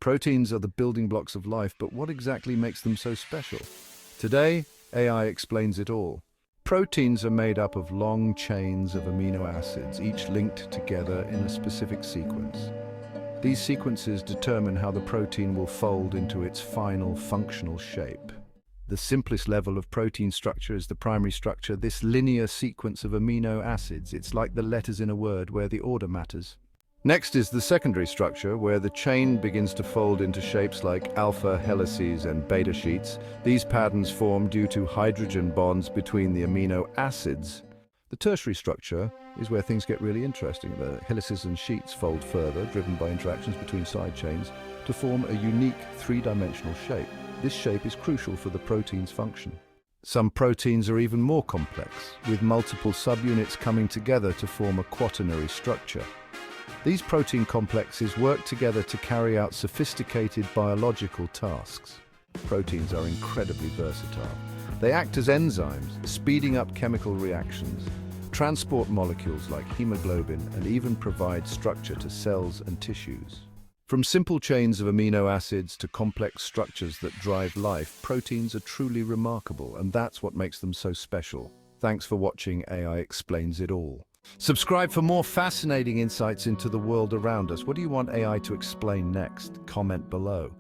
Proteins are the building blocks of life, but what exactly makes them so special? Today, AI explains it all. Proteins are made up of long chains of amino acids, each linked together in a specific sequence. These sequences determine how the protein will fold into its final functional shape. The simplest level of protein structure is the primary structure, this linear sequence of amino acids. It's like the letters in a word where the order matters. Next is the secondary structure, where the chain begins to fold into shapes like alpha helices and beta sheets. These patterns form due to hydrogen bonds between the amino acids. The tertiary structure is where things get really interesting. The helices and sheets fold further, driven by interactions between side chains, to form a unique three-dimensional shape. This shape is crucial for the protein's function. Some proteins are even more complex, with multiple subunits coming together to form a quaternary structure. These protein complexes work together to carry out sophisticated biological tasks. Proteins are incredibly versatile. They act as enzymes, speeding up chemical reactions, transport molecules like hemoglobin, and even provide structure to cells and tissues. From simple chains of amino acids to complex structures that drive life, proteins are truly remarkable, and that's what makes them so special. Thanks for watching AI Explains It All. Subscribe for more fascinating insights into the world around us. What do you want AI to explain next? Comment below.